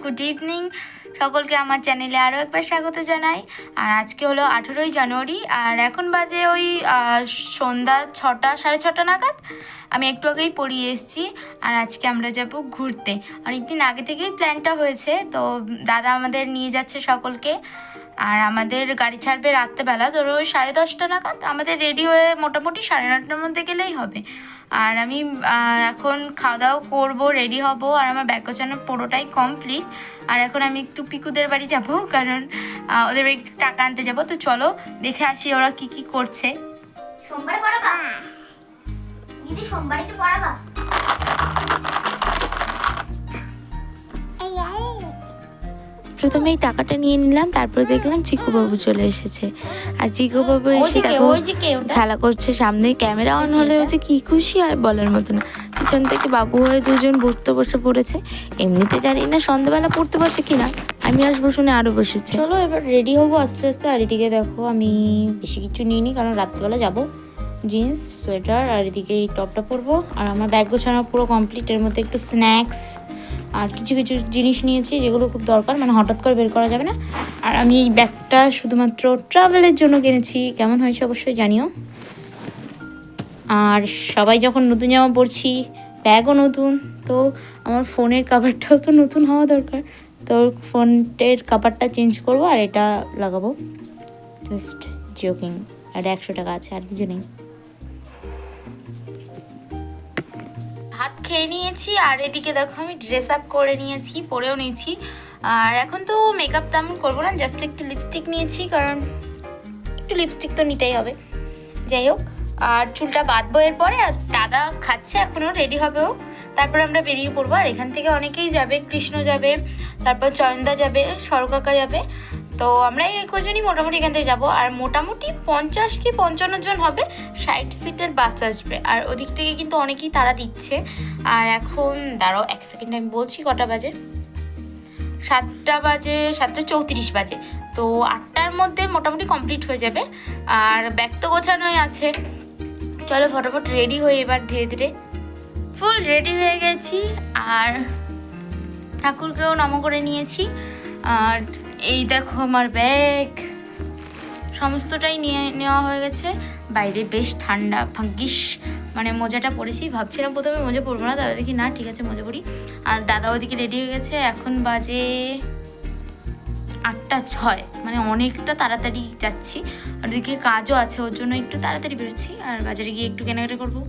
Good evening, সকলকে আমার চ্যানেলে আরও একবার স্বাগত জানাই। আর আজকে হলো 18ই জানুয়ারি, আর এখন বাজে ওই সন্ধ্যা 6টা 6:30 নাগাদ। আমি একটু আগেই পড়িয়ে এসেছি। আর আজকে আমরা যাব ঘুরতে। অনেকদিন আগে থেকেই প্ল্যানটা হয়েছে, তো দাদা আমাদের নিয়ে যাচ্ছে সকলকে। আর আমাদের গাড়ি ছাড়বে রাত্রেবেলা, ধরো ওই 10:30 নাগাদ। আমাদের রেডি হয়ে মোটামুটি 9:30টার মধ্যে গেলেই হবে। আর আমি এখন খাওয়া দাওয়া করবো, রেডি হব, আর আমার ব্যাগ গোছানো পুরোটাই কমপ্লিট। আর এখন আমি একটু পিকুদের বাড়ি যাব, কারণ ওদের বাড়ি একটু টাকা আনতে যাব। তো চলো দেখে আসি ওরা কি কি করছে। সোমবার পড়াবা দিদি, সোমবারে কি পড়াবা? প্রথমেই টাকাটা নিয়ে নিলাম, তারপরে দেখলাম চিকু বাবু চলে এসেছে। আর চিকু বাবু এসে দেখো খেলা করছে, সামনে ক্যামেরা অন হলেও যে কি খুশি হয় বলার মতো না। পিছন থেকে বাবু হয়ে দুজন বসে পড়েছে। এমনিতে জানি না সন্ধ্যাবেলা পড়তে বসে কিনা, আমি আসবো শুনে আরো বসেছে। চলো এবার রেডি হবো আস্তে আস্তে। আর এদিকে দেখো আমি বেশি কিছু নিইনি, কারণ রাত্রিবেলা যাবো। জিন্স, সোয়েটার, আর এদিকে এই টপটা পরবো। আর আমার ব্যাগ গোছানো পুরো কমপ্লিট। এর মধ্যে একটু স্ন্যাক্স আর কিছু কিছু জিনিস নিয়েছি যেগুলো খুব দরকার, মানে হঠাৎ করে বের করা যাবে না। আর আমি এই ব্যাগটা শুধুমাত্র ট্রাভেলের জন্য কিনেছি। কেমন হয়েছে অবশ্যই জানিও। আর সবাই যখন নতুন জামা পরছি, ব্যাগও নতুন, তো আমার ফোনের কাভারটাও তো নতুন হওয়া দরকার। তো ফোনের কাভারটা চেঞ্জ করব আর এটা লাগাবো। Just joking. আর 100 টাকা আছে, আর কিছু নেই। ভাত খেয়ে নিয়েছি, আর এদিকে দেখো আমি ড্রেস আপ করে নিয়েছি, পরেও নিয়েছি। আর এখন তো মেকআপ তেমন করবো না, জাস্ট একটু লিপস্টিক নিয়েছি, কারণ একটু লিপস্টিক তো নিতেই হবে। যাই হোক, আর চুলটা বাঁধবো এরপরে। আর দাদা খাচ্ছে, এখনও রেডি হবেও, তারপর আমরা বেরিয়ে পড়বো। আর এখান থেকে অনেকেই যাবে, কৃষ্ণ যাবে, তারপর চয়নদা যাবে, সরকাকা যাবে। তো আমরা এই কজনই মোটামুটি এখান থেকে যাবো। আর মোটামুটি 50 কি 55 জন হবে। 60 সিটের বাস আসবে। আর ওদিক থেকে কিন্তু অনেকেই তারা দিচ্ছে। আর এখন দাঁড়াও 1 সেকেন্ড, আমি বলছি কটা বাজে। 7টা বাজে, 7:34 বাজে। তো 8টার মধ্যে মোটামুটি কমপ্লিট হয়ে যাবে। আর ব্যাগ তো গোছানোই আছে। চলো ফটাফট রেডি হয়ে এবার ধীরে ধীরে। ফুল রেডি হয়ে গেছি, আর ঠাকুরকেও নমো করে নিয়েছি। আর এই দেখো আমার ব্যাগ সমস্তটাই নিয়ে নেওয়া হয়ে গেছে। বাইরে বেশ ঠান্ডা, ভাগ্যিস মানে মোজাটা পরেছি। ভাবছিলাম প্রথমে মোজা পরবো না, দাদা দেখি না ঠিক আছে মোজা পরি। আর দাদা ওদিকে রেডি হয়ে গেছে। এখন বাজে 8:06, মানে অনেকটা তাড়াতাড়ি যাচ্ছি। আর ওদিকে কাজও আছে, ওর জন্য একটু তাড়াতাড়ি বেরোচ্ছি। আর বাজারে গিয়ে একটু কেনাকাটা করবো।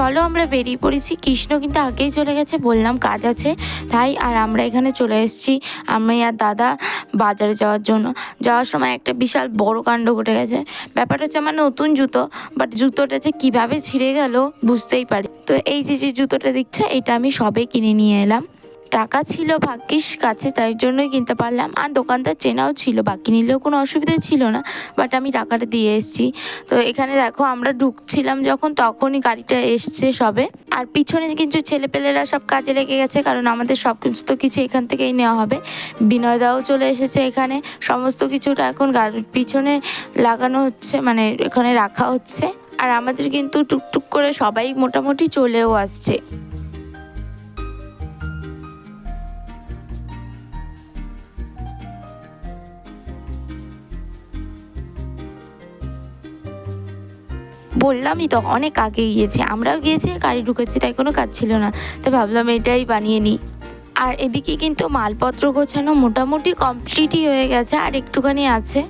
চলো আমরা বেরিয়ে পড়েছি। কৃষ্ণ কিন্তু আগেই চলে গেছে, বললাম কাজ আছে তাই। আর আমরা এখানে চলে এসেছি, আমি আর দাদা বাজারে যাওয়ার জন্য। যাওয়ার সময় একটা বিশাল বড় কাণ্ড ঘটে গেছে। ব্যাপারটা হচ্ছে আমার নতুন জুতো, বাট জুতোটা যে কীভাবে ছিঁড়ে গেল বুঝতেই পারি। তো এই যে জুতোটা দেখছো, এটা আমি সবে কিনে নিয়ে এলাম। টাকা ছিল ভাগ্যিস কাছে, তাই জন্যই কিনতে পারলাম। আর দোকানদার চেনাও ছিল, বাকি নিলেও কোনো অসুবিধা ছিল না, বাট আমি টাকাটা দিয়ে এসেছি। তো এখানে দেখো আমরা ঢুকছিলাম যখন, তখনই গাড়িটা এসছে সবে। আর পিছনে কিন্তু ছেলেপেলেরা সব কাজে লেগে গেছে, কারণ আমাদের সমস্ত কিছু এখান থেকেই নেওয়া হবে। বিনয়দাও চলে এসেছে এখানে। সমস্ত কিছুটা এখন গাড়ির পিছনে লাগানো হচ্ছে, মানে এখানে রাখা হচ্ছে। আর আমাদের কিন্তু টুকটুক করে সবাই মোটামুটি চলেও আসছে। বললামই তো অনেক আগে গিয়েছি, আমরাও গিয়েছি, গাড়ি ঢুকেছি, তাই কোনো কাজ ছিল না, তাই ভাবলাম এটাই বানিয়ে নিই। আর এদিকে কিন্তু মালপত্র গোছানো মোটামুটি কমপ্লিটই হয়ে গেছে, আর একটুখানি আছে।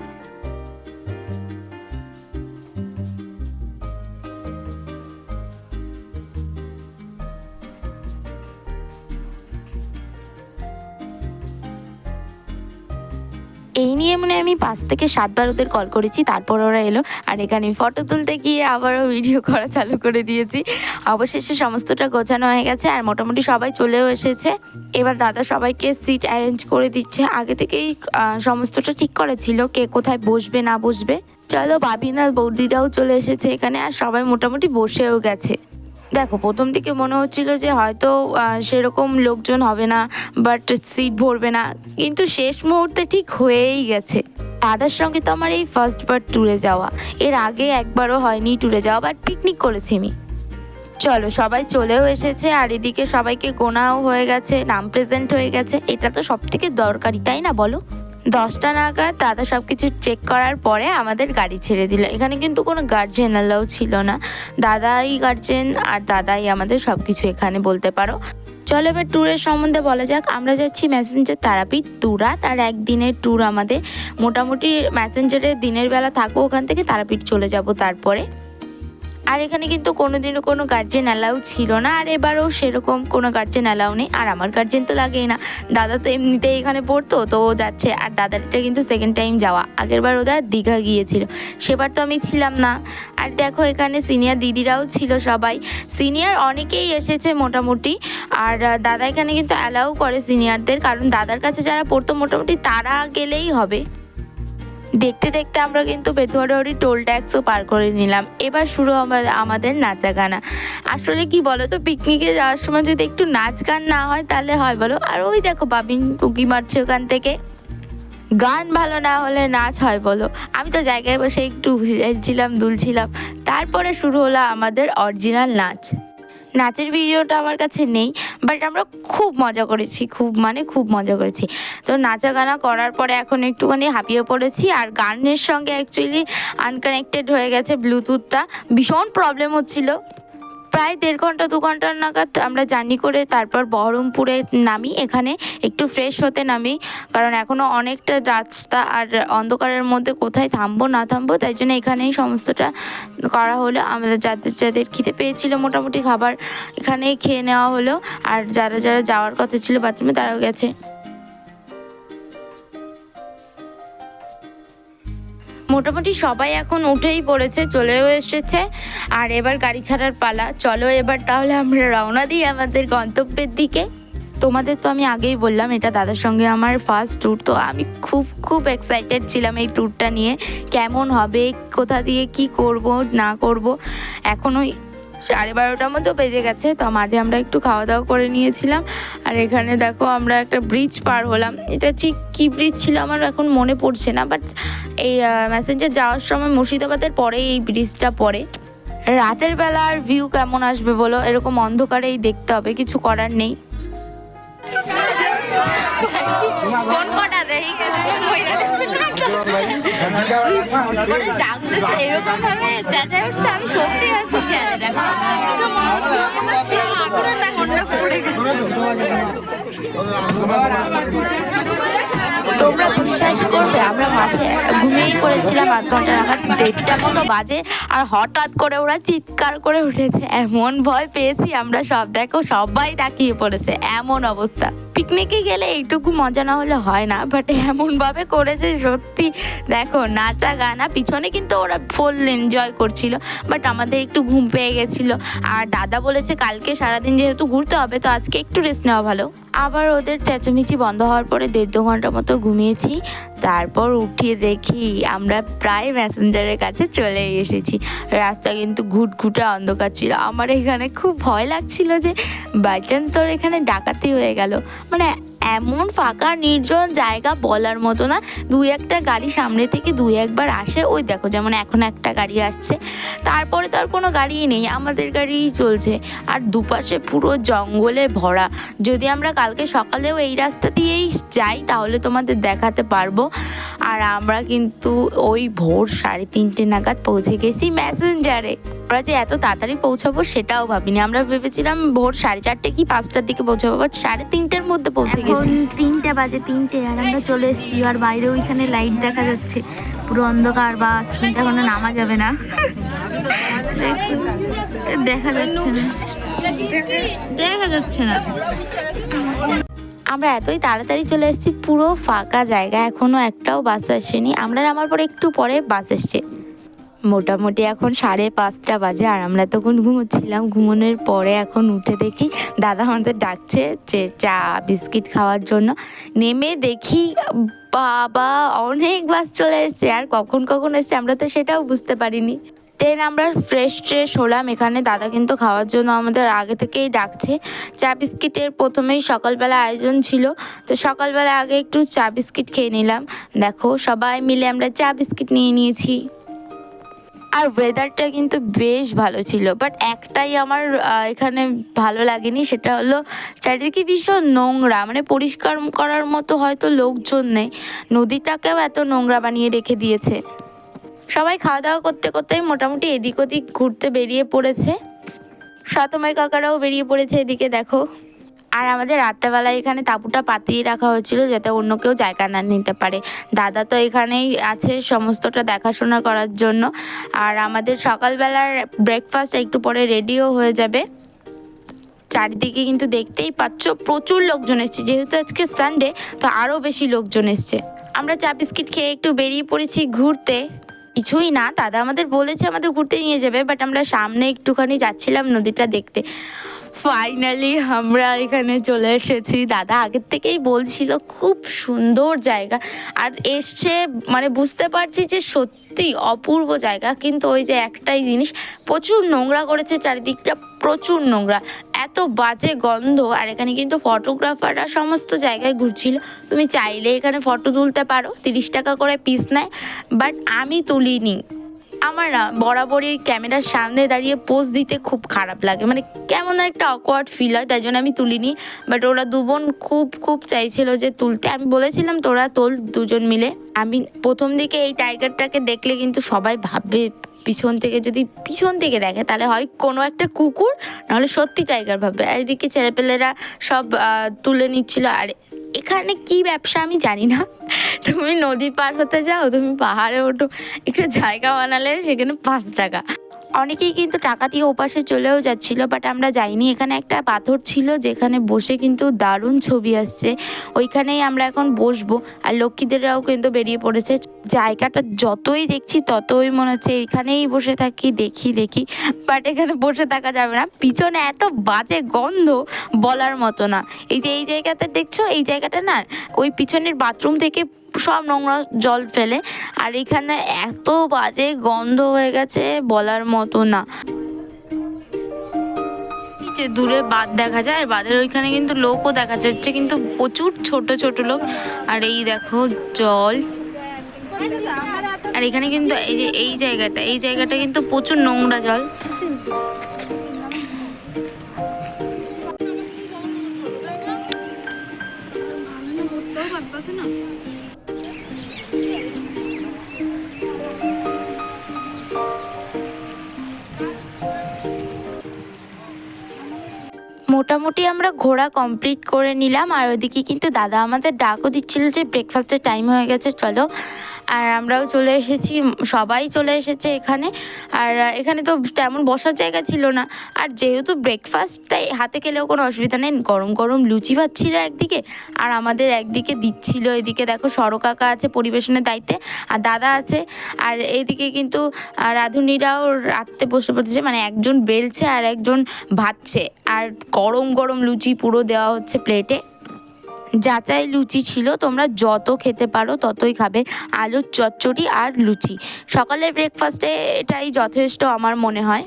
এই নিয়ে মানে আমি 5 থেকে 7 বার ওদের কল করেছি, তারপর ওরা এলো। আর এখানে ফটো তুলতে গিয়ে আবারও ভিডিও করা চালু করে দিয়েছি। অবশেষে সমস্তটা গোছানো হয়ে গেছে, আর মোটামুটি সবাই চলেও এসেছে। এবার দাদা সবাইকে সিট অ্যারেঞ্জ করে দিচ্ছে। আগে থেকেই সমস্তটা ঠিক করা ছিল, কে কোথায় বসবে না বসবে। চলো বাবিনা বৌদিটাও চলে এসেছে এখানে, আর সবাই মোটামুটি বসেও গেছে। দেখো প্রথম দিকে মনে হচ্ছিল যে হয়তো সেরকম লোকজন হবে না, বাট সিট ভরবে না, কিন্তু শেষ মুহূর্তে ঠিক হয়েই গেছে। দাদার সঙ্গে তো আমার এই ফার্স্ট বার ট্যুরে যাওয়া, এর আগে একবারও হয়নি ট্যুরে যাওয়া, বাট পিকনিক করেছি আমি। চলো সবাই চলেও এসেছে আর এদিকে সবাইকে গোনাও হয়ে গেছে, নাম প্রেজেন্ট হয়ে গেছে, এটা তো সব থেকে দরকারি তাই না বলো। 10টা নাগাদ দাদা সব কিছু চেক করার পরে আমাদের গাড়ি ছেড়ে দিল। এখানে কিন্তু কোনো গার্জেন অ্যালাউ ছিল না, দাদাই গার্জেন আর দাদাই আমাদের সব কিছু এখানে বলতে পারো। চলো এবার ট্যুরের সম্বন্ধে বলা যাক। আমরা যাচ্ছি ম্যাসেঞ্জার তারাপীঠ 2 রাত আর 1 দিনের ট্যুর আমাদের। মোটামুটি ম্যাসেঞ্জারে দিনের বেলা থাকবো, ওখান থেকে তারাপীঠ চলে যাব তারপরে। আর এখানে কিন্তু কোনোদিনও কোনো গার্জেন অ্যালাউ ছিল না, আর এবারও সেরকম কোনো গার্জেন অ্যালাউ নেই। আর আমার গার্জেন তো লাগেই না, দাদা তো এমনিতেই এখানে পড়তো, তো ও যাচ্ছে। আর দাদার এটা কিন্তু সেকেন্ড টাইম যাওয়া, আগেরবার ওরা দীঘা গিয়েছিল, সেবার তো আমি ছিলাম না। আর দেখো এখানে সিনিয়র দিদিরাও ছিল, সবাই সিনিয়র অনেকেই এসেছে মোটামুটি। আর দাদা এখানে কিন্তু অ্যালাউ করে সিনিয়রদের, কারণ দাদার কাছে যারা পড়তো মোটামুটি তারা গেলেই হবে। দেখতে দেখতে আমরা কিন্তু বেথুয়াডাউরি টোল ট্যাক্সও পার করে নিলাম। এবার শুরু আমাদের নাচা গানা। আসলে কি বলো তো, পিকনিকে যাওয়ার সময় যদি একটু নাচ গান না হয় তাহলে হয় বলো। আর ওই দেখো বাবিন টুকি মারছে ওখান থেকে, গান ভালো না হলে নাচ হয় বলো। আমি তো জায়গায় বসে একটু হেলছিলাম দুলছিলাম। তারপরে শুরু হলো আমাদের অরিজিনাল নাচ। নাচের ভিডিওটা আমার কাছে নেই, বাট আমরা খুব মজা করেছি, খুব মজা করেছি। তো নাচা গানা করার পরে এখন একটুখানি হাঁপিয়ে পড়েছি। আর গানের সঙ্গে অ্যাকচুয়ালি আনকানেক্টেড হয়ে গেছে ব্লুটুথটা, ভীষণ প্রবলেম হচ্ছিল। প্রায় 1.5 ঘন্টা 2 ঘন্টার নাগাদ আমরা জার্নি করে তারপর বহরমপুরে নামি। এখানে একটু ফ্রেশ হতে নামি, কারণ এখনও অনেকটা রাস্তা আর অন্ধকারের মধ্যে কোথায় থামবো না থামবো, তাই জন্য এখানেই সমস্তটা করা হলো। আমরা যাদের যাদের খিদে পেয়েছিল মোটামুটি খাবার এখানেই খেয়ে নেওয়া হলো। আর যারা যারা যাওয়ার কথা ছিল বাথরুমে তারাও গেছে। মোটামুটি সবাই এখন উঠেই পড়েছে, চলেও এসেছে। আর এবার গাড়ি ছাড়ার পালা। চলো এবার তাহলে আমরা রওনা দিই আমাদের গন্তব্যের দিকে। তোমাদের তো আমি আগেই বললাম এটা দাদার সঙ্গে আমার ফার্স্ট ট্যুর, তো আমি খুব এক্সাইটেড ছিলাম এই ট্যুরটা নিয়ে, কেমন হবে, কোথা দিয়ে কি করব না করব। এখনও 12:30 মতো বেজে গেছে, তো মাঝে আমরা একটু খাওয়া দাওয়া করে নিয়েছিলাম। আর এখানে দেখো আমরা একটা ব্রিজ পার হলাম, এটা ঠিক কী ব্রিজ ছিল আমার এখন মনে পড়ছে না, বাট এই ম্যাসেঞ্জার যাওয়ার সময় মুর্শিদাবাদের পরে এই ব্রিজটা পড়ে। রাতের বেলা আর ভিউ কেমন আসবে বলো, এরকম অন্ধকারেই দেখতে হবে, কিছু করার নেই। কোন কটা দেখি এরকম ভাবে চেঁচাই উঠছে, আমি সত্যি আছি। তোমরা বিশ্বাস করবে আমরা মাঝে ঘুমিয়েই পড়েছিলাম 8 ঘন্টা নাগাদ, 1:30 মতো বাজে। আর হঠাৎ করে ওরা চিৎকার করে উঠেছে, এমন ভয় পেয়েছি আমরা সব। দেখো সবাই তাকিয়ে পড়েছে, এমন অবস্থা। পিকনিকে গেলে এইটুকু মজা না হলে হয় না, বাট এমনভাবে করেছে সত্যি। দেখো নাচা গানা, পিছনে কিন্তু ওরা ফুল এনজয় করছিল, বাট আমাদের একটু ঘুম পেয়ে গেছিলো। আর দাদা বলেছে কালকে সারাদিন যেহেতু ঘুরতে হবে, তো আজকে একটু রেস্ট নেওয়া ভালো। আবার ওদের চেঁচামেচি বন্ধ হওয়ার পরে 1.5-2 ঘন্টা মতো ঘুমিয়েছি। তারপর উঠিয়ে দেখি আমরা প্রায় ম্যাসেঞ্জারের কাছে চলে এসেছি। রাস্তা কিন্তু ঘুটঘুটে অন্ধকার ছিল। আমার এখানে খুব ভয় লাগছিল যে বাই চান্স তোর এখানে ডাকাতি হয়ে গেল। মানে এমন ফাঁকা নির্জন জায়গা বলার মতো না। 2-1টা গাড়ি সামনে থেকে 2-1বার আসে, ওই দেখো যেমন এখন একটা গাড়ি আসছে, তারপরে তো আর কোনো গাড়িই নেই, আমাদের গাড়িই চলছে। আর দুপাশে পুরো জঙ্গলে ভরা। যদি আমরা কালকে সকালেও এই রাস্তা দিয়েই যাই তাহলে তোমাদের দেখাতে পারবো। আর আমরা কিন্তু ওই ভোর 3:30 নাগাদ পৌঁছে গেছি ম্যাসেঞ্জারে। আমরা যে এত তাড়াতাড়ি পৌঁছাবো সেটাও ভাবিনি, আমরা ভেবেছিলাম ভোর 4:30 কি 5টার দিকে পৌঁছাবো, বাট 3:30টার মধ্যে পৌঁছে গেছি। 3টে বাজে 3টে, আর আমরা চলে এসেছি। আর বাইরে ওইখানে লাইট দেখা যাচ্ছে, পুরো অন্ধকার, বা স্ক্রিনটা এখনো নামা যাবে না, দেখা যাচ্ছে না, দেখা যাচ্ছে না। আমরা এতই তাড়াতাড়ি চলে এসেছি, পুরো ফাঁকা জায়গা, এখনো একটাও বাস আসেনি। আমরা নামার পরে একটু পরে বাস এসছে। মোটামুটি এখন 5:30 বাজে, আর আমরা তখন ঘুমোচ্ছিলাম। ঘুমানোর পরে এখন উঠে দেখি দাদা আমাদের ডাকছে যে চা বিস্কিট খাওয়ার জন্য। নেমে দেখি বাবা অনেক বাস চলে এসছে, আর কখন এসছে আমরা তো সেটাও বুঝতে পারিনি। দেন আমরা ফ্রেশ ট্রেশ হলাম এখানে। দাদা কিন্তু খাওয়ার জন্য আমাদের আগে থেকেই ডাকছে। চা বিস্কিটের প্রথমেই সকালবেলা আয়োজন ছিল, তো সকালবেলা আগে একটু চা বিস্কিট খেয়ে নিলাম। দেখো সবাই মিলে আমরা চা বিস্কিট নিয়ে নিয়েছি। আর ওয়েদারটা কিন্তু বেশ ভালো ছিল, বাট একটাই আমার এখানে ভালো লাগেনি, সেটা হলো চারিদিকে ভীষণ নোংরা, মানে পরিষ্কার করার মতো হয়তো লোকজন নেই, নদীটাকেও এত নোংরা বানিয়ে রেখে দিয়েছে। সবাই খাওয়া দাওয়া করতে করতেই মোটামুটি এদিক ওদিক ঘুরতে বেরিয়ে পড়েছে। সাতমাই কাকারাও বেরিয়ে পড়েছে এদিকে দেখো। আর আমাদের রাত্রেবেলায় এখানে তাঁবুটা পাতিয়ে রাখা হয়েছিল যাতে অন্য কেউ জায়গা না নিতে পারে। দাদা তো এখানেই আছে সমস্তটা দেখাশোনা করার জন্য। আর আমাদের সকালবেলার ব্রেকফাস্ট একটু পরে রেডিও হয়ে যাবে। চারিদিকে কিন্তু দেখতেই পাচ্ছ প্রচুর লোকজন এসছে, যেহেতু আজকে সানডে তো আরও বেশি লোকজন এসছে। আমরা চা বিস্কিট খেয়ে একটু বেরিয়ে পড়েছি ঘুরতে। কিছুই না, দাদা আমাদের বলেছে আমাদের ঘুরতে নিয়ে যাবে, বাট আমরা সামনে একটুখানি যাচ্ছিলাম নদীটা দেখতে। ফাইনালি আমরা এখানে চলে এসেছি। দাদা আগের থেকেই বলছিল খুব সুন্দর জায়গা, আর এসছে মানে বুঝতে পারছি যে সত্যি অপূর্ব জায়গা। কিন্তু ওই যে একটাই জিনিস, প্রচুর নোংরা করেছে চারিদিকটা, প্রচুর নোংরা, এত বাজে গন্ধ। আর এখানে কিন্তু ফটোগ্রাফাররা সমস্ত জায়গায় ঘুরছিল, তুমি চাইলে এখানে ফটো তুলতে পারো, 30 টাকা করে পিস নেয়, বাট আমি তুলিনি। আমার না বরাবরই ক্যামেরার সামনে দাঁড়িয়ে পোজ দিতে খুব খারাপ লাগে, মানে কেমন একটা অকওয়ার্ড ফিল হয়, তাই জন্য আমি তুলিনি। বাট ওরা দুবোন খুব চাইছিল যে তুলতে, আমি বলেছিলাম তোরা তোল দুজন মিলে। আমি প্রথম দিকে এই টাইগারটাকে দেখলে কিন্তু সবাই ভাববে, পিছন থেকে দেখে তাহলে হয় কোনো একটা কুকুর, নাহলে সত্যি টাইগার ভাববে। আর এদিকে ছেলেপেলেরা সব তুলে নিচ্ছিল। আর এখানে কি ব্যবসা আমি জানি না, তুমি নদী পার হতে যাও, তুমি পাহাড়ে ওঠো, একটু জায়গা বানালে সেখানে 5 টাকা। অনেকেই কিন্তু টাকা দিয়ে ওপাশে চলেও যাচ্ছিল, বাট আমরা যাইনি। এখানে একটা পাথর ছিল যেখানে বসে কিন্তু দারুণ ছবি আসছে, ওইখানেই আমরা এখন বসবো। আর লক্ষ্মীদেররাও কিন্তু বেরিয়ে পড়েছে। জায়গাটা যতই দেখছি ততই মনে হচ্ছে এখানেই বসে থাকি, দেখি, বাট এখানে বসে থাকা যাবে না, পিছনে এত বাজে গন্ধ বলার মতো না। এই যে এই জায়গাটা দেখছো, এই জায়গাটা না ওই পিছনের বাথরুম থেকে সব নোংরা জল ফেলে, আর এখানে এত বাজে গন্ধ হয়ে গেছে বলার মতো না। যে দূরে বাঁধ দেখা যায়, আর বাঁধের ওইখানে কিন্তু লোকও দেখা যাচ্ছে, কিন্তু প্রচুর ছোট লোক। আর এই দেখো জল, আর এখানে কিন্তু এই যে এই জায়গাটা কিন্তু প্রচুর নোংরা জল। মোটামুটি আমরা ঘোরা কমপ্লিট করে নিলাম। আর ওদিকে কিন্তু দাদা আমাদের ডাকও দিচ্ছিল যে ব্রেকফাস্টের টাইম হয়ে গেছে চলো। আর আমরাও চলে এসেছি, সবাই চলে এসেছে এখানে। আর এখানে তো তেমন বসার জায়গা ছিল না, আর যেহেতু ব্রেকফাস্ট তাই হাতে খেলেও কোনো অসুবিধা নেই। গরম লুচি পাচ্ছিল একদিকে, আর আমাদের একদিকে দিচ্ছিল। এদিকে দেখো সরো কাকা আছে পরিবেশনের দায়িত্বে, আর দাদা আছে। আর এইদিকে কিন্তু রাঁধুনিরাও রাত্রে বসে পড়েছে, মানে একজন বেলছে আর একজন ভাজছে, আর গরম লুচি পুরো দেওয়া হচ্ছে প্লেটে। যাচাই লুচি ছিল, তোমরা যত খেতে পারো ততই খাবে, আলুর চচ্চড়ি আর লুচি। সকালের ব্রেকফাস্টে এটাই যথেষ্ট আমার মনে হয়।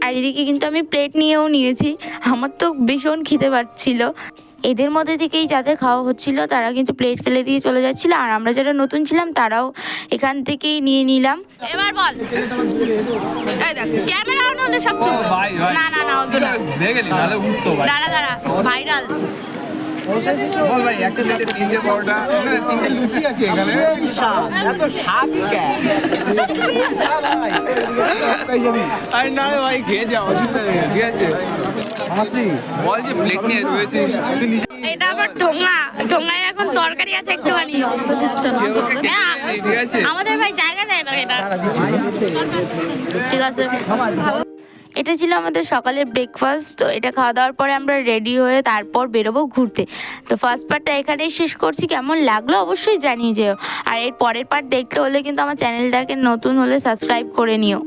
আর এদিকে কিন্তু আমি প্লেট নিয়েও নিয়েছি, আমার তো ভীষণ খিদে পাচ্ছিল। এদের মধ্যে থেকেই যাদের খাওয়া হচ্ছিল তারা কিন্তু প্লেট ফেলে দিয়ে চলে যাচ্ছিল, আর আমরা যারা নতুন ছিলাম তারাও এখান থেকেই নিয়ে নিলাম। এবার বল, এই দেখ ক্যামেরা অন হলে সব চুপ। না হতো না, দাঁড়া ভাইরাল। বল ভাই, একটা প্লেটে 3টে পরোটা, 3টে লুচি আছে এখানে। এত স্বাদ কেন? আরে না ভাই, খেয়ে যা, অসুবিধা নেই, ঠিক আছে। বল যে প্লেট নিয়ে রয়েছিস তুই নিজে। এটা আবার ঢোঙায় এখন তরকারি আছে একটুখানি, ঠিক আছে। আমাদের ভাই জায়গা দেয় না এটা, ঠিক আছে। এটা ছিল আমাদের সকালের ব্রেকফাস্ট। তো এটা খাওয়া দাওয়ার পরে আমরা রেডি হয়ে তারপর বেরোবো ঘুরতে। তো ফার্স্ট পার্টটা এখানেই শেষ করছি, কেমন লাগলো অবশ্যই জানিয়ে যেও। আর এর পরের পার্ট দেখতে হলে কিন্তু আমার চ্যানেলটাকে নতুন হলে সাবস্ক্রাইব করে নিও।